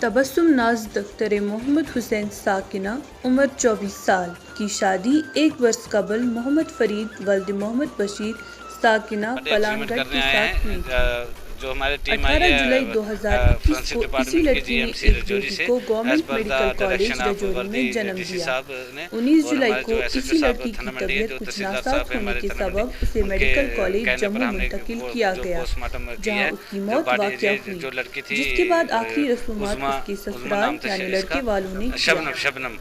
तबस्सुम नाज दख्तर मोहम्मद हुसैन साकिना उम्र 24 साल की शादी 1 वर्ष कबल मोहम्मद फरीद वल्द मोहम्मद बशीर साकिना पलानगढ़ के साथ हुई थी। जो हमारे टीम 18 जुलाई 2021 को इसी लड़की ने एक बेटी को गवर्नमेंट मेडिकल कॉलेज रजौरी में जन्म दिया। 19 जुलाई को इसी लड़की की तबीयत कुछ नासाज होने के सबब उसे मेडिकल कॉलेज जम्मू मुंतकिल किया गया, जहां उसकी मौत वाक़या हुई, जिसके बाद आखिरी रस्मात उसके ससुराल यानी लड़के वालों ने किया।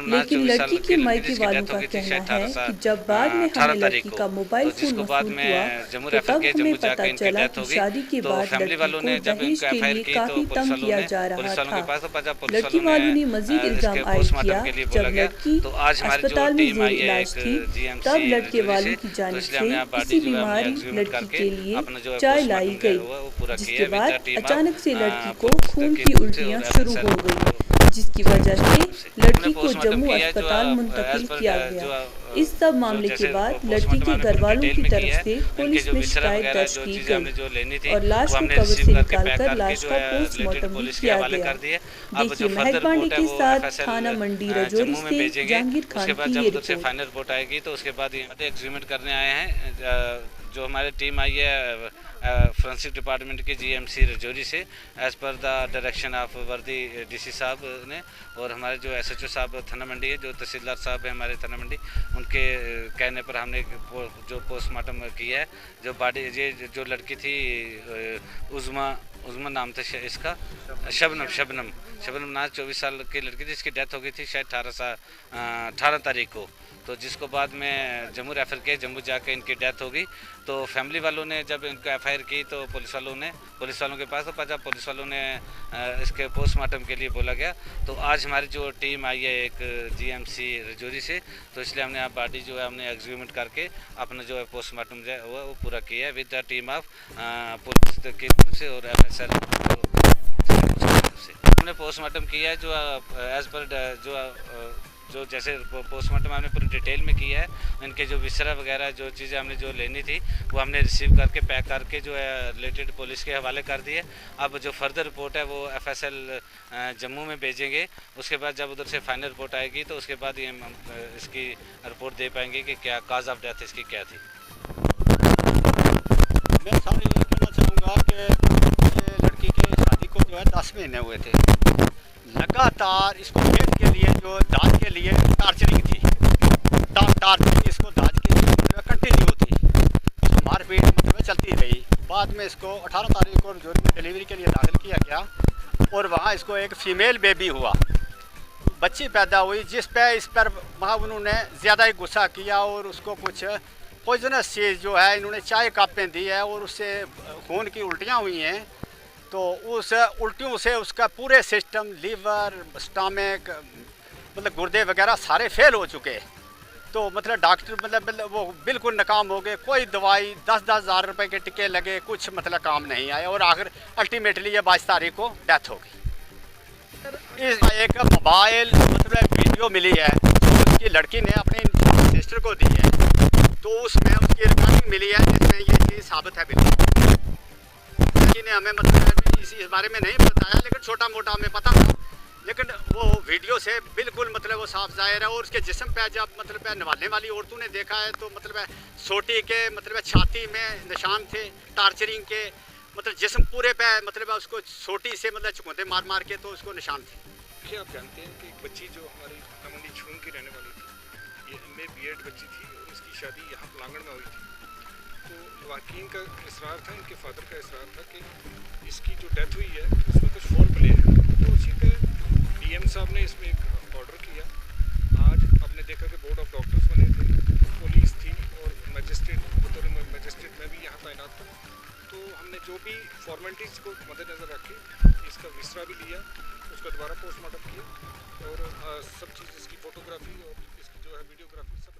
लेकिन लड़की के मायके वालों का कहना है कि जब बाद में हमें लड़की का मोबाइल फोन मौसूल हुआ तो तब हमें पता चला कि शादी के बाद लड़की को दहेज के लिए काफी तंग किया जा रहा था। लड़की वालों ने मजीद इल्जाम आयद किया, जब लड़की अस्पताल में जेर इलाज थी तब लड़के वालों की जानिब से किसी बीमारी लड़की के लिए चाय लाई गई, जिसके बाद अचानक से लड़की को खून की उल्टियाँ शुरू हो गई, जिसकी वजह से लड़की को जम्मू अस्पताल मुंतकिल किया गया। इस सब मामले के बाद लड़की के घर वालों की तरफ से पुलिस में शिकायत दर्ज की गई और लाश को कब्र से निकालकर लाश का पोस्टमार्टम भी किया गया। देखिए महक पांडे के साथ थाना मंडी रजौरी से जहांगीर खान की ये रिपोर्ट। फाइनल रिपोर्ट आएगी तो उसके बाद एग्रीमेंट करने आए हैं जो हमारी टीम आई है फोरेंसिक डिपार्टमेंट के जीएमसी रजौरी से as per the direction of वर्दी डीसी साहब ने, और हमारे जो एसएचओ साहब थाना मंडी है, जो तहसीलदार साहब है हमारे थाना मंडी, उनके कहने पर हमने जो पोस्टमार्टम किया है। जो बॉडी ये जो लड़की थी उज़मा नाम था इसका, शबनम नाज 24 साल की लड़की थी, इसकी डेथ हो गई थी शायद 18 तारीख को, तो जिसको बाद में जम्मू रेफर किया, जम्मू जाके इनकी डेथ हो गई। तो फैमिली वालों ने जब इनको एफआईआर की तो पुलिस वालों के पास, तो जब पुलिस वालों ने इसके पोस्टमार्टम के लिए बोला गया, तो आज हमारी जो टीम आई है एक जीएमसी रजौरी से, तो इसलिए हमने आप बॉडी जो है हमने एग्जीक्यूट करके अपना जो है पोस्टमार्टम जो है वो पूरा किया है with the team of police की तरफ से और एफएसएल से हमने पोस्टमार्टम किया है। जो एज पर जो जैसे पोस्टमार्टम हमने पूरी डिटेल में किया है, इनके जो विसरा वगैरह जो चीज़ें हमने जो लेनी थी वो हमने रिसीव करके पैक करके जो है रिलेटेड पुलिस के हवाले कर दिए। अब जो फर्दर रिपोर्ट है वो एफएसएल जम्मू में भेजेंगे, उसके बाद जब उधर से फाइनल रिपोर्ट आएगी तो उसके बाद ये इसकी रिपोर्ट दे पाएंगे कि क्या काज ऑफ डेथ इसकी क्या थी। मैं सारे ये कहना चाहूँगा कि ये लड़की के शादी को जो है 10 महीने हुए थे, लगातार इसको डेट के लिए जो दाज के लिए टार्चरिंग थी, टार्चरिंग इसको दाज के लिए कंटिन्यू थी, तो मारपीट मतलब चलती रही। बाद में इसको 18 तारीख को रजौरी में डिलीवरी के लिए दाखिल किया गया और वहाँ इसको एक फ़ीमेल बेबी हुआ, बच्ची पैदा हुई, जिस पे इस पर वहाँ उन्होंने ज़्यादा ही गुस्सा किया और उसको कुछ पॉइजनस चीज़ जो है इन्होंने चाय कपें दी है और उससे खून की उल्टियाँ हुई हैं। तो उस उल्टियों से उसका पूरे सिस्टम, लीवर, स्टमक, मतलब गुर्दे वगैरह सारे फेल हो चुके। तो मतलब डॉक्टर मतलब वो बिल्कुल नाकाम हो गए, कोई दवाई 10-10 हज़ार रुपये के टिके लगे, कुछ मतलब काम नहीं आया और आखिर अल्टीमेटली ये 22 तारीख को डेथ हो गई। इस एक मोबाइल मतलब वीडियो मिली है जो उसकी लड़की ने अपनी सिस्टर को दी है, तो उसमें उसकी रिकॉर्डिंग मिली है जिसमें ये चीज़ साबित है। बिल्कुल ने हमें मतलब इस बारे में नहीं बताया, लेकिन छोटा मोटा हमें पता था, लेकिन वो वीडियो से बिल्कुल मतलब वो साफ जाहिर है। और उसके जिस्म पे जब मतलब नवालने वाली औरतों ने देखा है तो मतलब सोटी के मतलब छाती में निशान थे टार्चरिंग के, मतलब जिस्म पूरे पे मतलब उसको सोटी से मतलब चुकंदे मार मार के तो उसको निशान थे। क्या आप जानते हैं कि एक बच्ची जो हमारी तमन्नी छून की रहने वाली थी, ये एमए बीएड बच्ची थी और इसकी शादी यहाँ पलांगड़ में हुई थी, तो वाकिन का इसरार था, इनके फादर का इसरार था कि इसकी जो डेथ हुई है उसमें कुछ फोल प्ले है। तो उसी पे डीएम साहब ने इसमें एक ऑर्डर किया। आज आपने देखा कि बोर्ड ऑफ डॉक्टर्स बने थे, पुलिस थी और मजिस्ट्रेट, बतौर मजिस्ट्रेट में भी यहाँ तैनात था। तो हमने जो भी फॉर्मेलिटीज़ को मद्देनज़र रखे इसका विसरा भी लिया, उसका दोबारा पोस्टमार्टम किया और सब चीज़ इसकी फ़ोटोग्राफी और इसकी जो है वीडियोग्राफी सब